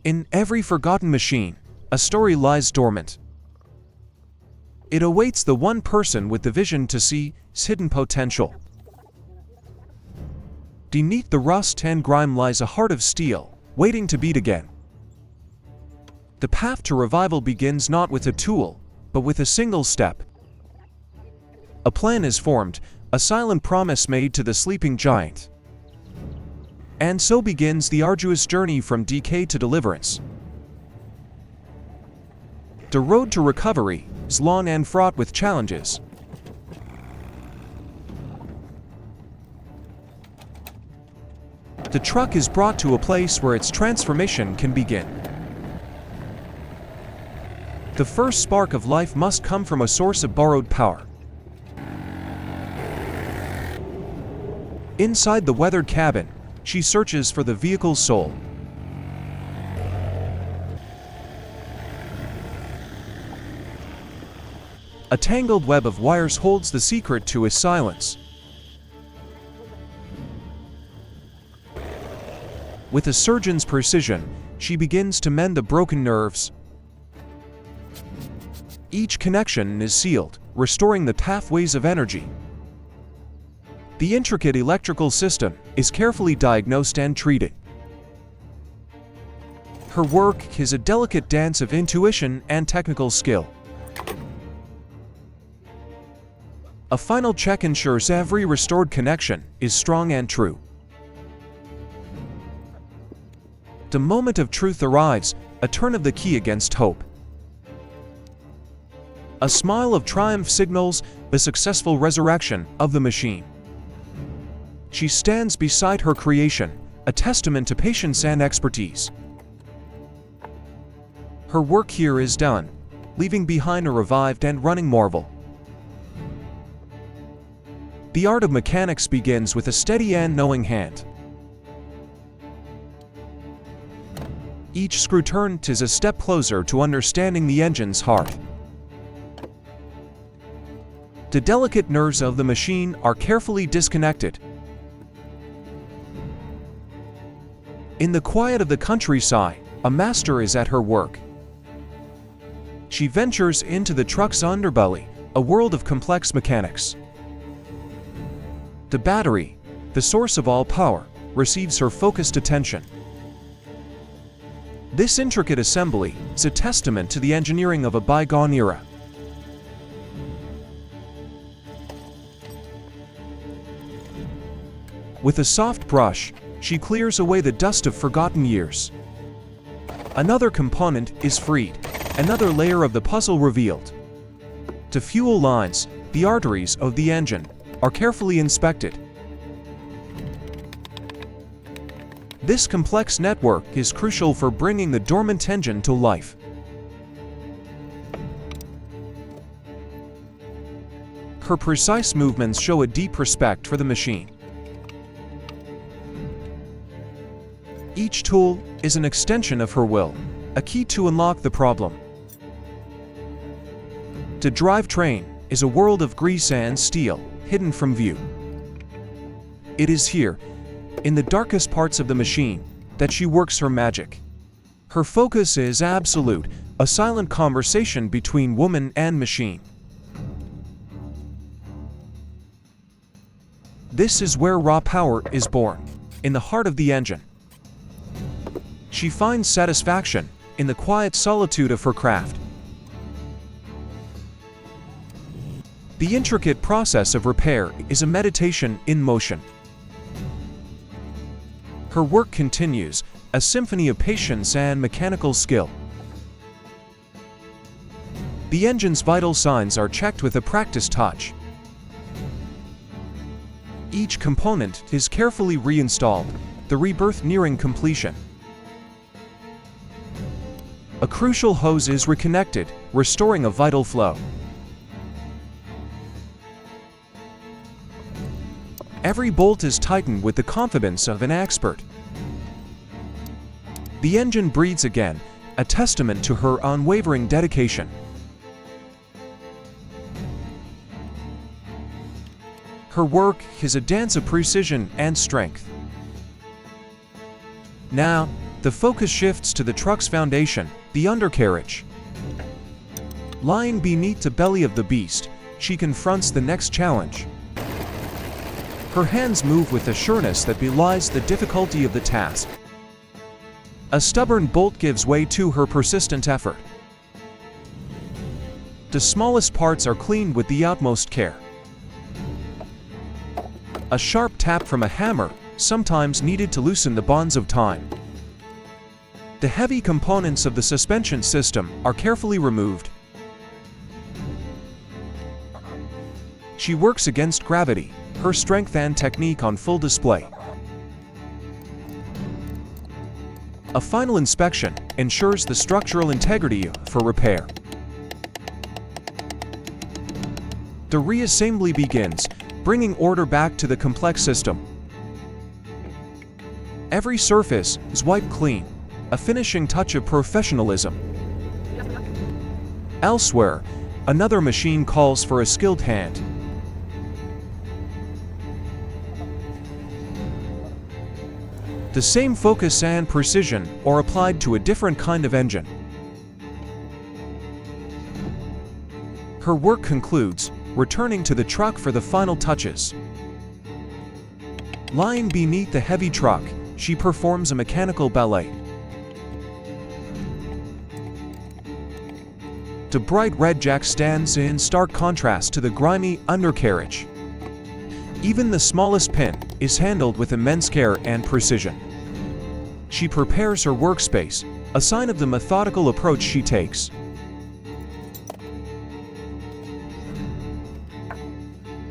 In every forgotten machine, a story lies dormant. It awaits the one person with the vision to see its hidden potential. Beneath the rust and grime lies a heart of steel, waiting to beat again. The path to revival begins not with a tool, but with a single step. A plan is formed, a silent promise made to the sleeping giant. And so begins the arduous journey from decay to deliverance. The road to recovery is long and fraught with challenges. The truck is brought to a place where its transformation can begin. The first spark of life must come from a source of borrowed power. Inside the weathered cabin, she searches for the vehicle's soul. A tangled web of wires holds the secret to his silence. With a surgeon's precision, she begins to mend the broken nerves. Each connection is sealed, restoring the pathways of energy. The intricate electrical system is carefully diagnosed and treated. Her work is a delicate dance of intuition and technical skill. A final check ensures every restored connection is strong and true. The moment of truth arrives, a turn of the key against hope. A smile of triumph signals the successful resurrection of the machine. She stands beside her creation, a testament to patience and expertise. Her work here is done, leaving behind a revived and running marvel. The art of mechanics begins with a steady and knowing hand. Each screw turn is a step closer to understanding the engine's heart. The delicate nerves of the machine are carefully disconnected. In the quiet of the countryside, a master is at her work. She ventures into the truck's underbelly, a world of complex mechanics. The battery, the source of all power, receives her focused attention. This intricate assembly is a testament to the engineering of a bygone era. With a soft brush, she clears away the dust of forgotten years. Another component is freed, another layer of the puzzle revealed. The fuel lines, the arteries of the engine, are carefully inspected. This complex network is crucial for bringing the dormant engine to life. Her precise movements show a deep respect for the machine. Each tool is an extension of her will, a key to unlock the problem. The drivetrain is a world of grease and steel, hidden from view. It is here, in the darkest parts of the machine, that she works her magic. Her focus is absolute, a silent conversation between woman and machine. This is where raw power is born, in the heart of the engine. She finds satisfaction in the quiet solitude of her craft. The intricate process of repair is a meditation in motion. Her work continues, a symphony of patience and mechanical skill. The engine's vital signs are checked with a practiced touch. Each component is carefully reinstalled, the rebirth nearing completion. A crucial hose is reconnected, restoring a vital flow. Every bolt is tightened with the confidence of an expert. The engine breathes again, a testament to her unwavering dedication. Her work is a dance of precision and strength. Now, The focus shifts to the truck's foundation, the undercarriage. Lying beneath the belly of the beast, she confronts the next challenge. Her hands move with a sureness that belies the difficulty of the task. A stubborn bolt gives way to her persistent effort. The smallest parts are cleaned with the utmost care. A sharp tap from a hammer, sometimes needed to loosen the bonds of time. The heavy components of the suspension system are carefully removed. She works against gravity, her strength and technique on full display. A final inspection ensures the structural integrity for repair. The reassembly begins, bringing order back to the complex system. Every surface is wiped clean, a finishing touch of professionalism. Elsewhere, another machine calls for a skilled hand. The same focus and precision are applied to a different kind of engine. Her work concludes, returning to the truck for the final touches. Lying beneath the heavy truck, she performs a mechanical ballet. The bright red jack stands in stark contrast to the grimy undercarriage. Even the smallest pin is handled with immense care and precision. She prepares her workspace, a sign of the methodical approach she takes.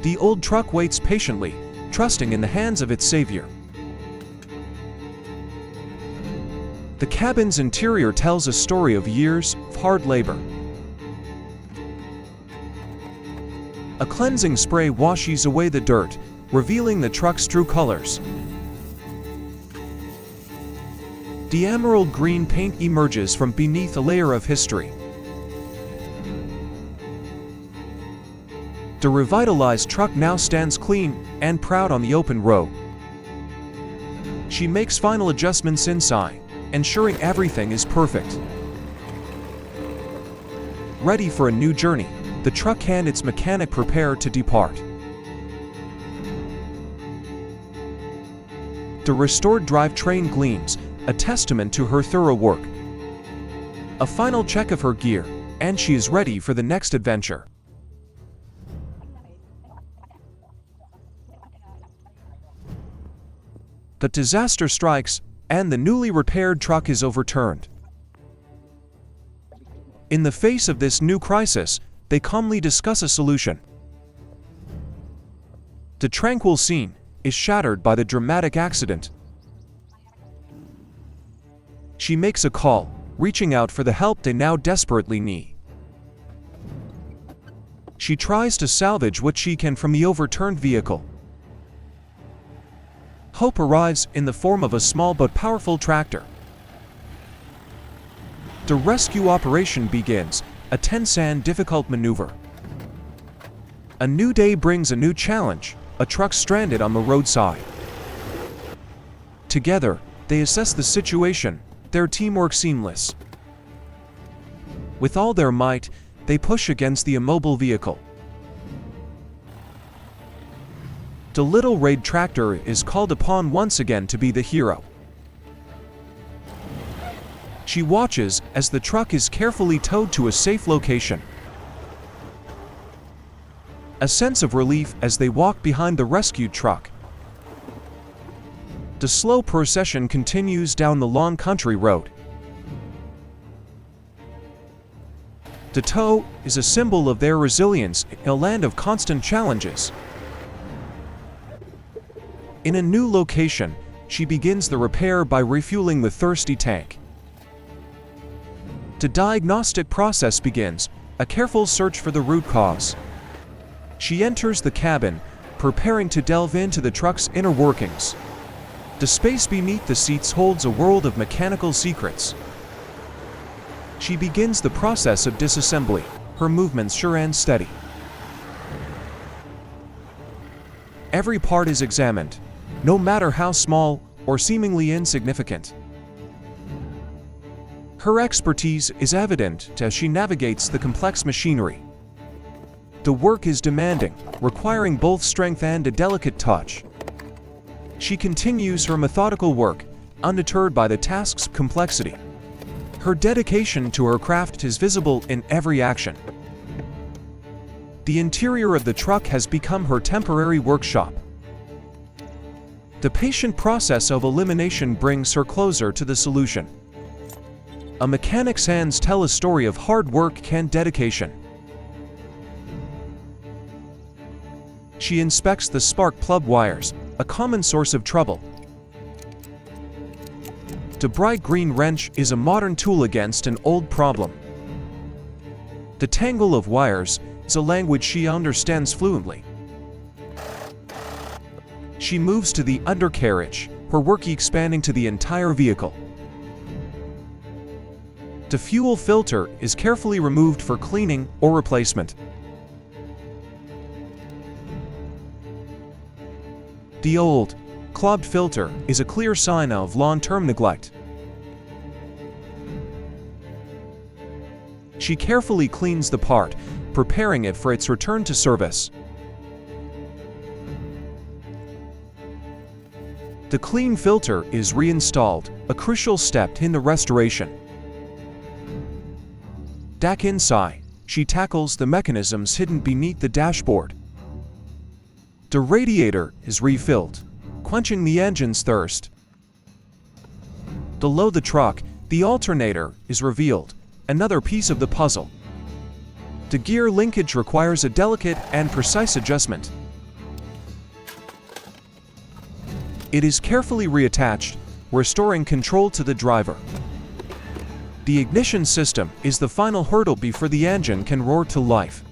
The old truck waits patiently, trusting in the hands of its savior. The cabin's interior tells a story of years of hard labor. A cleansing spray washes away the dirt, revealing the truck's true colors. The emerald green paint emerges from beneath a layer of history. The revitalized truck now stands clean and proud on the open road. She makes final adjustments inside, ensuring everything is perfect. Ready for a new journey, the truck and its mechanic prepare to depart. The restored drivetrain gleams, a testament to her thorough work. A final check of her gear, and she is ready for the next adventure. The disaster strikes, and the newly repaired truck is overturned. In the face of this new crisis, they calmly discuss a solution. The tranquil scene is shattered by the dramatic accident. She makes a call, reaching out for the help they now desperately need. She tries to salvage what she can from the overturned vehicle. Hope arrives in the form of a small but powerful tractor. The rescue operation begins, a tense and difficult maneuver. A new day brings a new challenge, a truck stranded on the roadside. Together, they assess the situation, their teamwork seamless. With all their might, they push against the immobile vehicle. The little raid tractor is called upon once again to be the hero. She watches as the truck is carefully towed to a safe location. A sense of relief as they walk behind the rescued truck. The slow procession continues down the long country road. The tow is a symbol of their resilience in a land of constant challenges. In a new location, she begins the repair by refueling the thirsty tank. The diagnostic process begins, a careful search for the root cause. She enters the cabin, preparing to delve into the truck's inner workings. The space beneath the seats holds a world of mechanical secrets. She begins the process of disassembly, her movements sure and steady. Every part is examined, no matter how small or seemingly insignificant. Her expertise is evident as she navigates the complex machinery. The work is demanding, requiring both strength and a delicate touch. She continues her methodical work, undeterred by the task's complexity. Her dedication to her craft is visible in every action. The interior of the truck has become her temporary workshop. The patient process of elimination brings her closer to the solution. A mechanic's hands tell a story of hard work and dedication. She inspects the spark plug wires, a common source of trouble. The bright green wrench is a modern tool against an old problem. The tangle of wires is a language she understands fluently. She moves to the undercarriage, her work expanding to the entire vehicle. The fuel filter is carefully removed for cleaning or replacement. The old, clogged filter is a clear sign of long-term neglect. She carefully cleans the part, preparing it for its return to service. The clean filter is reinstalled, a crucial step in the restoration. Back inside, she tackles the mechanisms hidden beneath the dashboard. The radiator is refilled, quenching the engine's thirst. Below the truck, the alternator is revealed, another piece of the puzzle. The gear linkage requires a delicate and precise adjustment. It is carefully reattached, restoring control to the driver. The ignition system is the final hurdle before the engine can roar to life.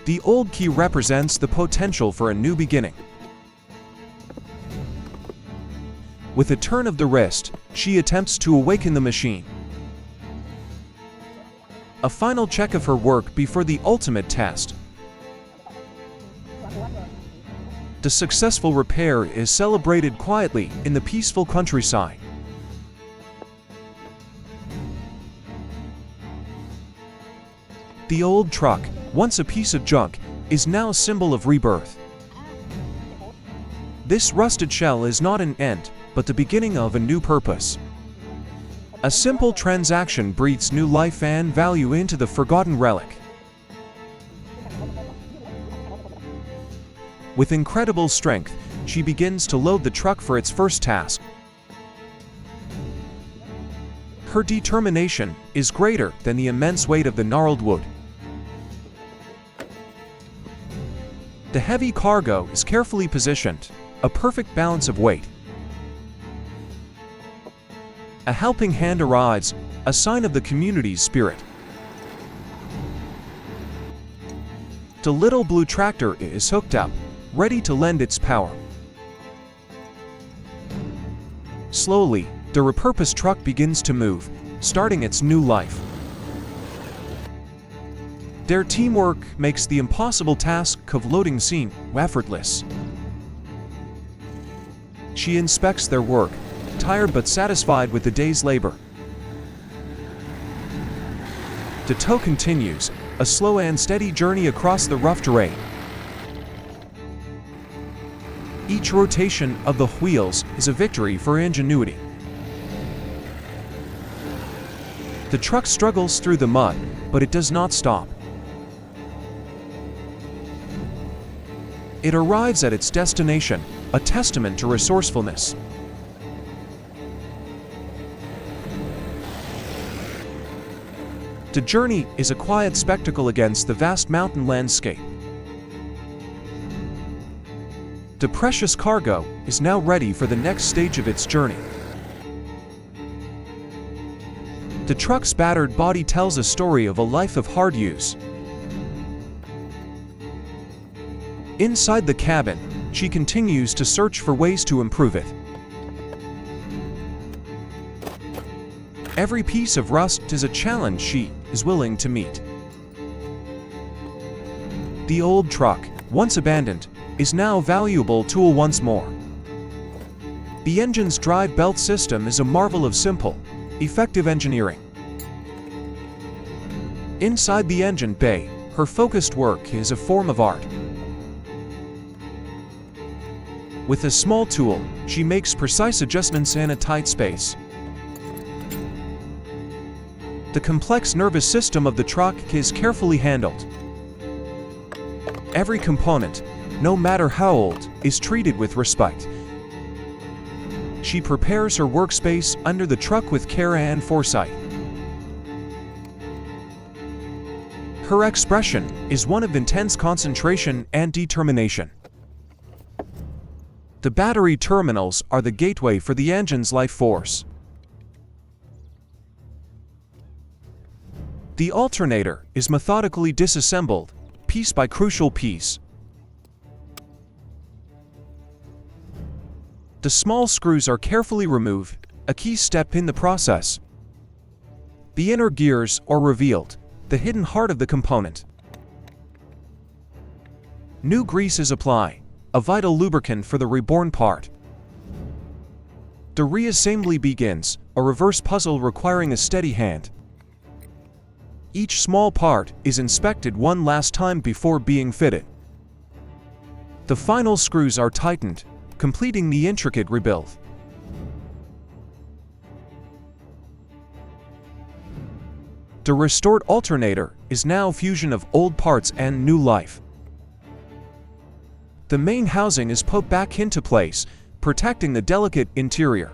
The old key represents the potential for a new beginning. With a turn of the wrist, she attempts to awaken the machine. A final check of her work before the ultimate test. The successful repair is celebrated quietly in the peaceful countryside. The old truck, once a piece of junk, is now a symbol of rebirth. This rusted shell is not an end, but the beginning of a new purpose. A simple transaction breathes new life and value into the forgotten relic. With incredible strength, she begins to load the truck for its first task. Her determination is greater than the immense weight of the gnarled wood. The heavy cargo is carefully positioned, a perfect balance of weight. A helping hand arrives, a sign of the community's spirit. The little blue tractor is hooked up, ready to lend its power. Slowly, the repurposed truck begins to move, starting its new life. Their teamwork makes the impossible task of loading seem effortless. She inspects their work, tired but satisfied with the day's labor. The tow continues, a slow and steady journey across the rough terrain. Each rotation of the wheels is a victory for ingenuity. The truck struggles through the mud, but it does not stop. It arrives at its destination, a testament to resourcefulness. The journey is a quiet spectacle against the vast mountain landscape. The precious cargo is now ready for the next stage of its journey. The truck's battered body tells a story of a life of hard use. Inside the cabin, she continues to search for ways to improve it. Every piece of rust is a challenge she is willing to meet. The old truck, once abandoned, is now a valuable tool once more. The engine's drive belt system is a marvel of simple, Effective engineering. Inside the engine bay, her focused work is a form of art. With a small tool, she makes precise adjustments in a tight space. The complex nervous system of the truck is carefully handled. Every component, no matter how old, is treated with respect. She prepares her workspace under the truck with care and foresight. Her expression is one of intense concentration and determination. The battery terminals are the gateway for the engine's life force. The alternator is methodically disassembled, piece by crucial piece. The small screws are carefully removed, a key step in the process. The inner gears are revealed, the hidden heart of the component. New grease is applied, a vital lubricant for the reborn part. The reassembly begins, a reverse puzzle requiring a steady hand. Each small part is inspected one last time before being fitted. The final screws are tightened, completing the intricate rebuild. The restored alternator is now a fusion of old parts and new life. The main housing is put back into place, protecting the delicate interior.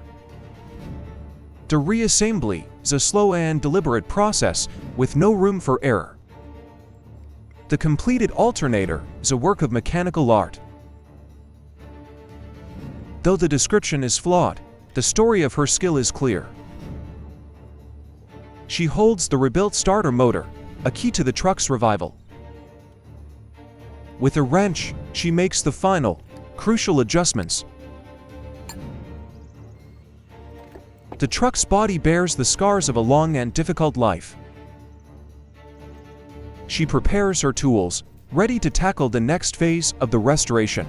The reassembly is a slow and deliberate process, with no room for error. The completed alternator is a work of mechanical art. Though the description is flawed, the story of her skill is clear. She holds the rebuilt starter motor, a key to the truck's revival. With a wrench, she makes the final, crucial adjustments. The truck's body bears the scars of a long and difficult life. She prepares her tools, ready to tackle the next phase of the restoration.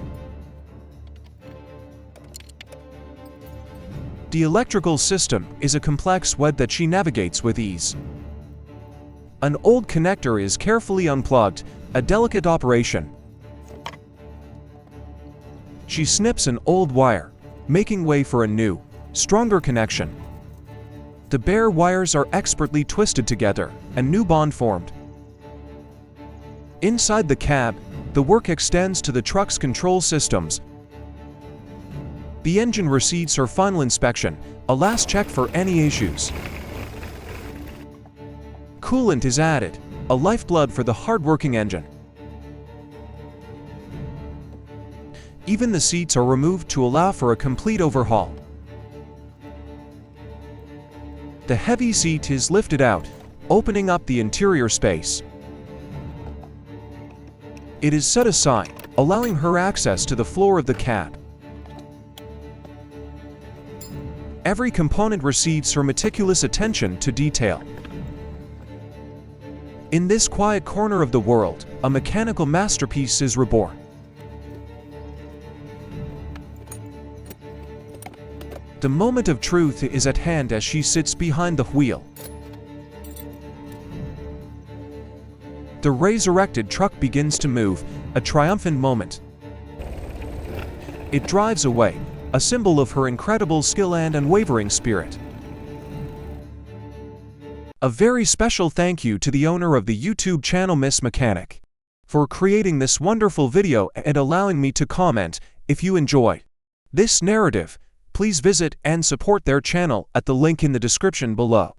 The electrical system is a complex web that she navigates with ease. An old connector is carefully unplugged, a delicate operation. She snips an old wire, making way for a new, stronger connection. The bare wires are expertly twisted together, a new bond formed. Inside the cab, the work extends to the truck's control systems. The engine receives her final inspection, a last check for any issues. Coolant is added, a lifeblood for the hard-working engine. Even the seats are removed to allow for a complete overhaul. The heavy seat is lifted out, opening up the interior space. It is set aside, allowing her access to the floor of the cab. Every component receives her meticulous attention to detail. In this quiet corner of the world, a mechanical masterpiece is reborn. The moment of truth is at hand as she sits behind the wheel. The resurrected truck begins to move, a triumphant moment. It drives away, a symbol of her incredible skill and unwavering spirit. A very special thank you to the owner of the YouTube channel Miss Mechanic for creating this wonderful video and allowing me to comment. If you enjoyed this narrative, please visit and support their channel at the link in the description below.